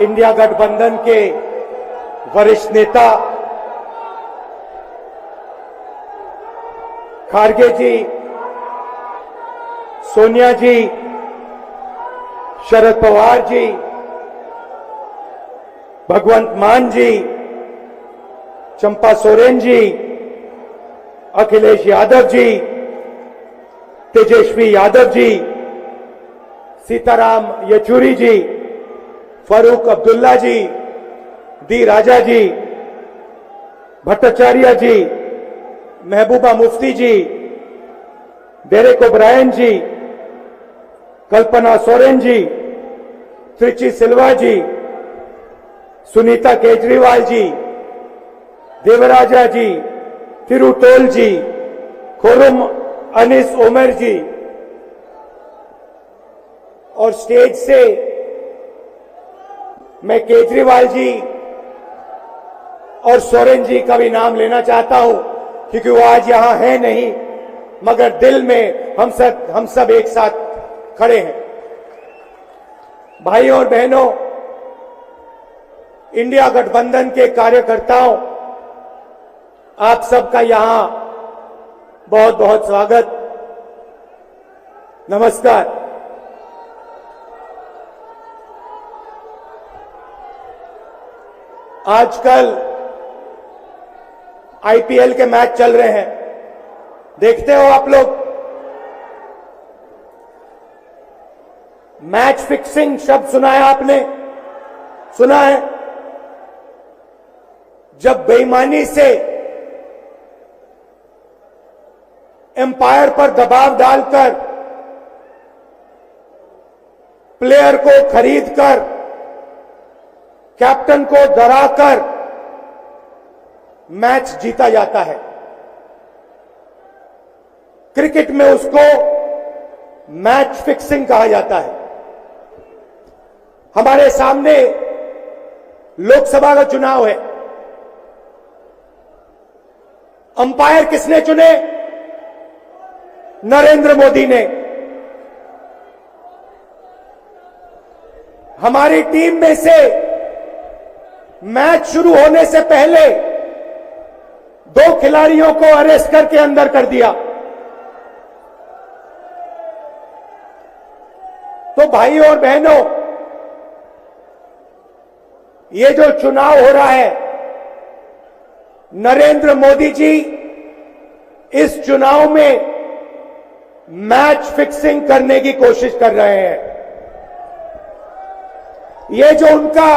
India गठबंधन के वरिष्ठ नेता खारगे जी, सोनिया जी, शरद पवार जी, भगवंत मान जी, चंपा सोरेन जी, अखिलेश यादव जी, तेजस्वी यादव जी, सीताराम येचुरी जी, फारूक अब्दुल्ला जी, डी राजा जी, भट्टाचार्य जी, महबूबा मुफ्ती जी, डेरेक ओब्रायन जी, कल्पना सोरेन जी, त्रिची सिल्वा जी, सुनीता केजरीवाल जी, देवराजा जी, तिरुतोल जी, खुर्रम अनीस उमर जी, और स्टेज से मैं केजरीवाल जी और सोरेन जी का भी नाम लेना चाहता हूं, क्योंकि वो आज यहां है नहीं, मगर दिल में हम सब एक साथ खड़े हैं। भाई और बहनों, इंडिया गठबंधन के कार्यकर्ताओं, आप सबका यहां बहुत बहुत स्वागत, नमस्कार। आजकल आईपीएल के मैच चल रहे हैं, देखते हो आप लोग। मैच फिक्सिंग शब्द सुना है आपने? सुना है? जब बेईमानी से एम्पायर पर दबाव डालकर प्लेयर को खरीदकर कैप्टन को डराकर मैच जीता जाता है। क्रिकेट में उसको मैच फिक्सिंग कहा जाता है। हमारे सामने लोकसभा का चुनाव है। अंपायर किसने चुने? नरेंद्र मोदी ने। हमारी टीम में से मैच शुरू होने से पहले 2 खिलाड़ियों को अरेस्ट करके अंदर कर दिया। तो भाई और बहनों, ये जो चुनाव हो रहा है, नरेंद्र मोदी जी इस चुनाव में मैच फिक्सिंग करने की कोशिश कर रहे हैं। ये जो उनका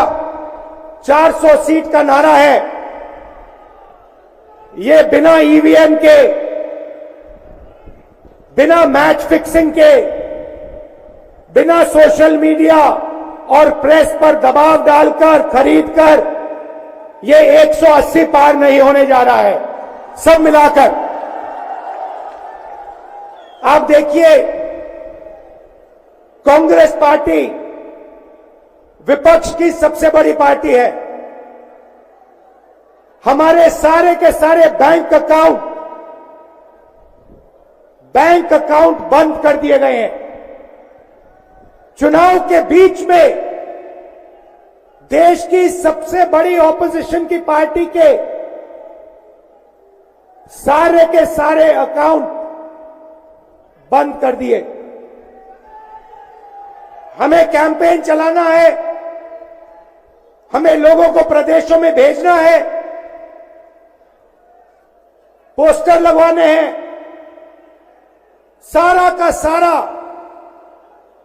400 सीट का नारा है, ये बिना ईवीएम के, बिना मैच फिक्सिंग के, बिना सोशल मीडिया और प्रेस पर दबाव डालकर खरीदकर, ये 180 पार नहीं होने जा रहा है। सब मिलाकर आप देखिए, कांग्रेस पार्टी विपक्ष की सबसे बड़ी पार्टी है। हमारे सारे के सारे बैंक अकाउंट बंद कर दिए गए हैं। चुनाव के बीच में देश की सबसे बड़ी ऑपोजिशन की पार्टी के सारे अकाउंट बंद कर दिए। हमें कैंपेन चलाना है, हमें लोगों को प्रदेशों में भेजना है, पोस्टर लगवाने हैं। सारा का सारा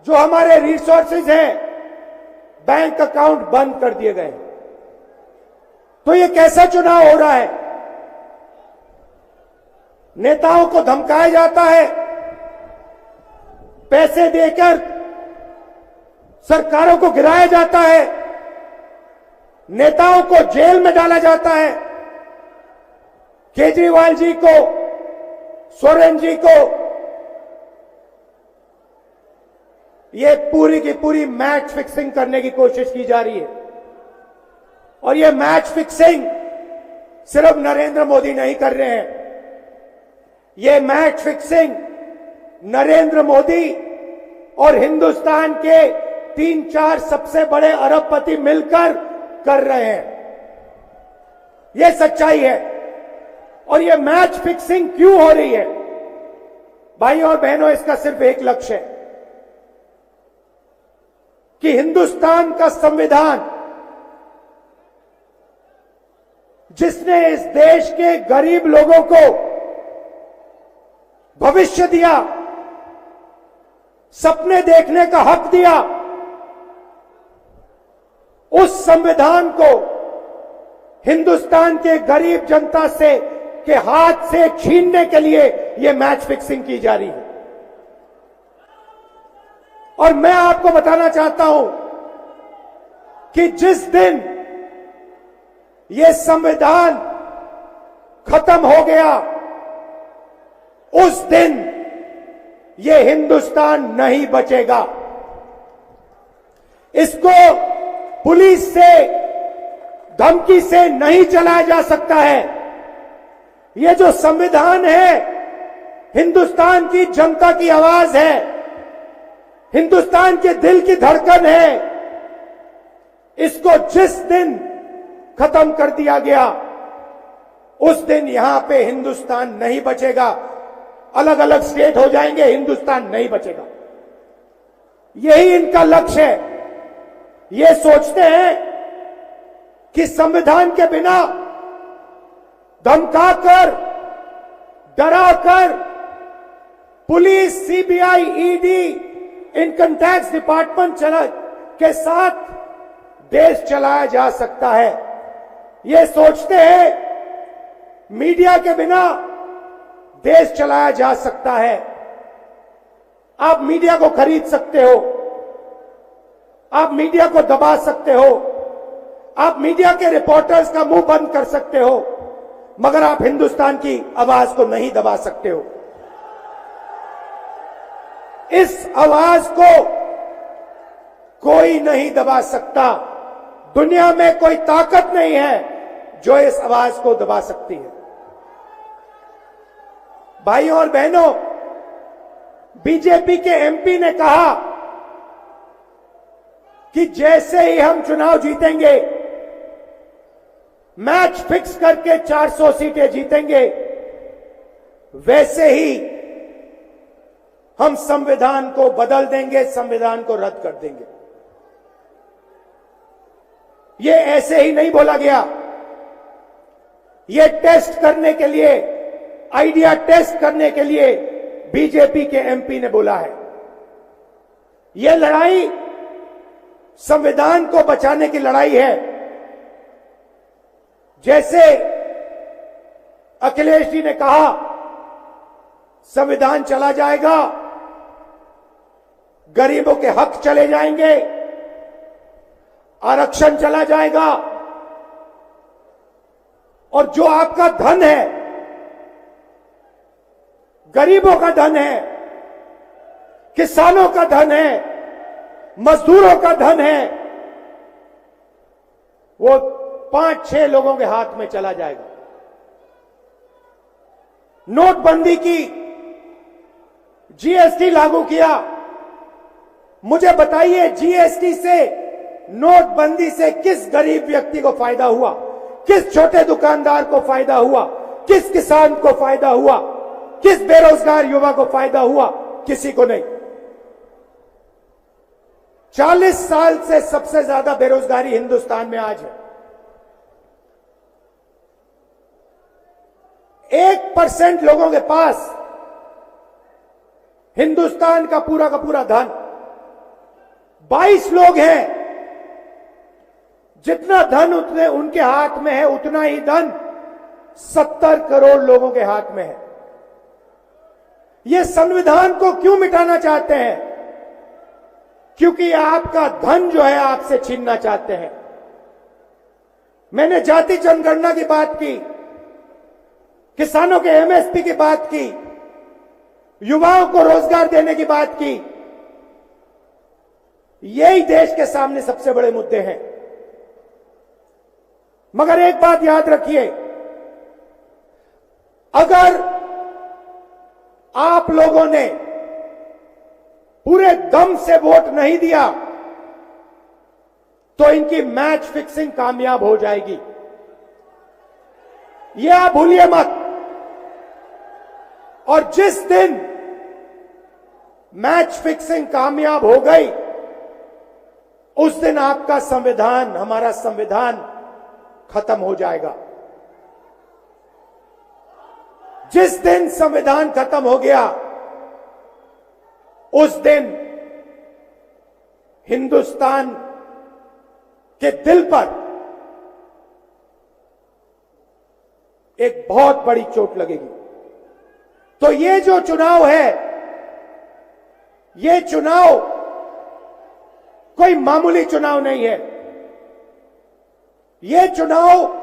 जो हमारे रिसोर्सेज हैं, बैंक अकाउंट बंद कर दिए गए। तो ये कैसा चुनाव हो रहा है? नेताओं को धमकाया जाता है, पैसे देकर सरकारों को गिराया जाता है, नेताओं को जेल में डाला जाता है। केजरीवाल जी को, सोरेन जी को ये पूरी की पूरी मैच फिक्सिंग करने की कोशिश की जा रही है। और ये मैच फिक्सिंग सिर्फ नरेंद्र मोदी नहीं कर रहे हैं, ये मैच फिक्सिंग नरेंद्र मोदी और हिंदुस्तान के 3-4 सबसे बड़े अरबपति मिलकर कर रहे हैं। यह सच्चाई है। और यह मैच फिक्सिंग क्यों हो रही है? भाइयों और बहनों, इसका सिर्फ एक लक्ष्य है कि हिंदुस्तान का संविधान, जिसने इस देश के गरीब लोगों को भविष्य दिया, सपने देखने का हक दिया, उस संविधान को हिंदुस्तान के गरीब जनता से के हाथ से छीनने के लिए यह मैच फिक्सिंग की जा रही है। और मैं आपको बताना चाहता हूं कि जिस दिन यह संविधान खत्म हो गया, उस दिन यह हिंदुस्तान नहीं बचेगा। इसको पुलिस से, धमकी से नहीं चलाया जा सकता है। यह जो संविधान है, हिंदुस्तान की जनता की आवाज है, हिंदुस्तान के दिल की धड़कन है। इसको जिस दिन खत्म कर दिया गया, उस दिन यहां पे हिंदुस्तान नहीं बचेगा। अलग अलग स्टेट हो जाएंगे, हिंदुस्तान नहीं बचेगा। यही इनका लक्ष्य है। ये सोचते हैं कि संविधान के बिना धमकाकर, डराकर police, CBI, ED, income tax department के साथ देश चलाया जा सकता है। ये सोचते हैं मीडिया के बिना देश चलाया जा सकता है। आप मीडिया को खरीद सकते हो, आप मीडिया को दबा सकते हो, आप मीडिया के रिपोर्टर्स का मुंह बंद कर सकते हो, मगर आप हिंदुस्तान की आवाज को नहीं दबा सकते हो। इस आवाज को कोई नहीं दबा सकता। दुनिया में कोई ताकत नहीं है जो इस आवाज को दबा सकती है। भाइयों और बहनों, बीजेपी के एमपी ने कहा कि जैसे ही हम चुनाव जीतेंगे, मैच फिक्स करके 400 सीटें जीतेंगे, वैसे ही हम संविधान को बदल देंगे, संविधान को रद्द कर देंगे। ये ऐसे ही नहीं बोला गया। ये टेस्ट करने के लिए, आइडिया टेस्ट करने के लिए बीजेपी के एमपी ने बोला है। ये लड़ाई संविधान को बचाने की लड़ाई है। जैसे अखिलेश जी ने कहा, संविधान चला जाएगा, गरीबों के हक चले जाएंगे, आरक्षण चला जाएगा, और जो आपका धन है, गरीबों का धन है, किसानों का धन है, मजदूरों का धन है, वो 5-6 लोगों के हाथ में चला जाएगा। नोटबंदी की, जीएसटी लागू किया। मुझे बताइए, जीएसटी से, नोटबंदी से किस गरीब व्यक्ति को फायदा हुआ? किस छोटे दुकानदार को फायदा हुआ? किस किसान को फायदा हुआ? किस बेरोजगार युवा को फायदा हुआ? किसी को नहीं। 40 साल से सबसे ज्यादा बेरोजगारी हिंदुस्तान में आज है। 1% लोगों के पास हिंदुस्तान का पूरा धन, 22 लोग हैं। जितना धन उतने उनके हाथ में है, उतना ही धन 70 करोड़ लोगों के हाथ में है। ये संविधान को क्यों मिटाना चाहते हैं? क्योंकि आपका धन जो है आपसे छीनना चाहते हैं। मैंने जाति जनगणना की बात की, किसानों के एमएसपी की बात की, युवाओं को रोजगार देने की बात की। यही देश के सामने सबसे बड़े मुद्दे हैं। मगर एक बात याद रखिए, अगर आप लोगों ने पूरे दम से वोट नहीं दिया तो इनकी मैच फिक्सिंग कामयाब हो जाएगी। ये आप भूलिए मत। और जिस दिन मैच फिक्सिंग कामयाब हो गई, उस दिन आपका संविधान, हमारा संविधान खत्म हो जाएगा। जिस दिन संविधान खत्म हो गया, उस दिन हिंदुस्तान के दिल पर एक बहुत बड़ी चोट लगेगी। तो ये जो चुनाव है, ये चुनाव कोई मामूली चुनाव नहीं है। ये चुनाव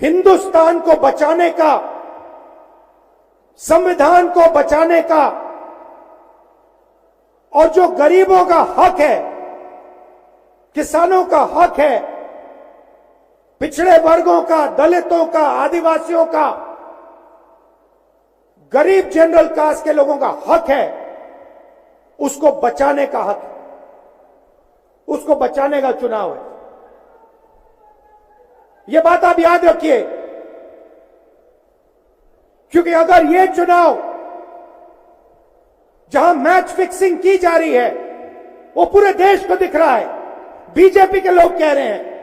हिंदुस्तान को बचाने का, संविधान को बचाने का, और जो गरीबों का हक है, किसानों का हक है, पिछड़े वर्गों का, दलितों का, आदिवासियों का, गरीब जनरल कास्ट के लोगों का हक है, उसको बचाने का हक है, उसको बचाने का चुनाव है। यह बात आप याद रखिए, क्योंकि अगर यह चुनाव जहां मैच फिक्सिंग की जा रही है, वो पूरे देश को दिख रहा है, बीजेपी के लोग कह रहे हैं।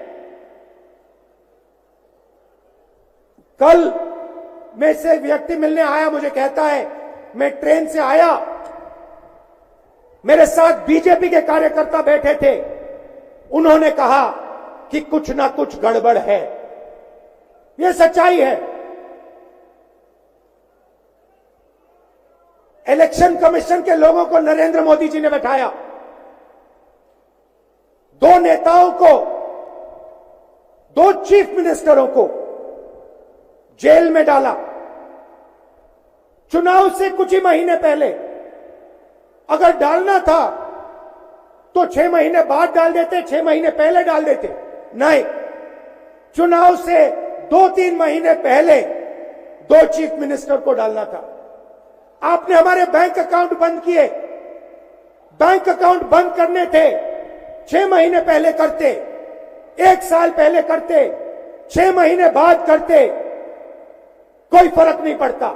कल में से एक व्यक्ति मिलने आया, मुझे कहता है मैं ट्रेन से आया, मेरे साथ बीजेपी के कार्यकर्ता बैठे थे, उन्होंने कहा कि कुछ ना कुछ गड़बड़ है। यह सच्चाई है। इलेक्शन कमीशन के लोगों को नरेंद्र मोदी जी ने बैठाया, दो नेताओं को, दो चीफ मिनिस्टरों को जेल में डाला। चुनाव से कुछ ही महीने पहले अगर डालना था तो 6 महीने बाद डाल देते, 6 महीने पहले डाल देते। नहीं, चुनाव से 2-3 महीने पहले 2 चीफ मिनिस्टर को डालना था। आपने हमारे बैंक अकाउंट बंद किए। बैंक अकाउंट बंद करने थे, 6 महीने पहले करते, 1 साल पहले करते, 6 महीने बाद करते, कोई फर्क नहीं पड़ता।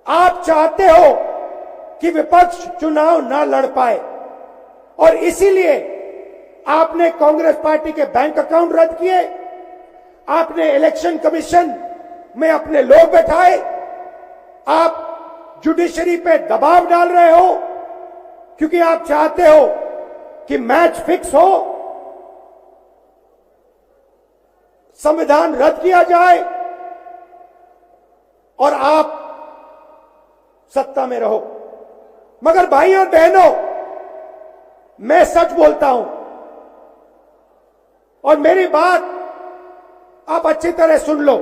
आप चाहते हो कि विपक्ष चुनाव ना लड़ पाए, और इसीलिए आपने कांग्रेस पार्टी के बैंक अकाउंट रद्द किए, आपने इलेक्शन कमीशन में अपने लोग बैठाए, आप जुडिशरी पे दबाव डाल रहे हो, क्योंकि आप चाहते हो कि मैच फिक्स हो, संविधान रद्द किया जाए और आप सत्ता में रहो। मगर भाई और बहनों, मैं सच बोलता हूं, और मेरी बात आप अच्छी तरह सुन लो।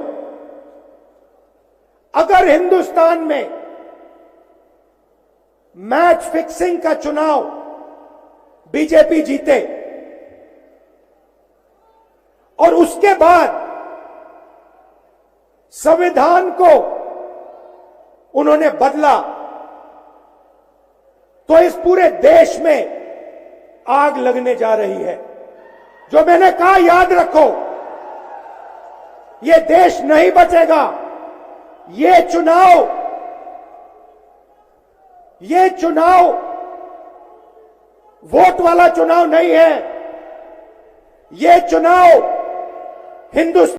अगर हिंदुस्तान में मैच फिक्सिंग का चुनाव बीजेपी जीते और उसके बाद संविधान को उन्होंने बदला, तो इस पूरे देश में आग लगने जा रही है। जो मैंने कहा याद रखो, ये देश नहीं बचेगा। ये चुनाव वोट वाला चुनाव नहीं है। ये चुनाव हिंदुस्तान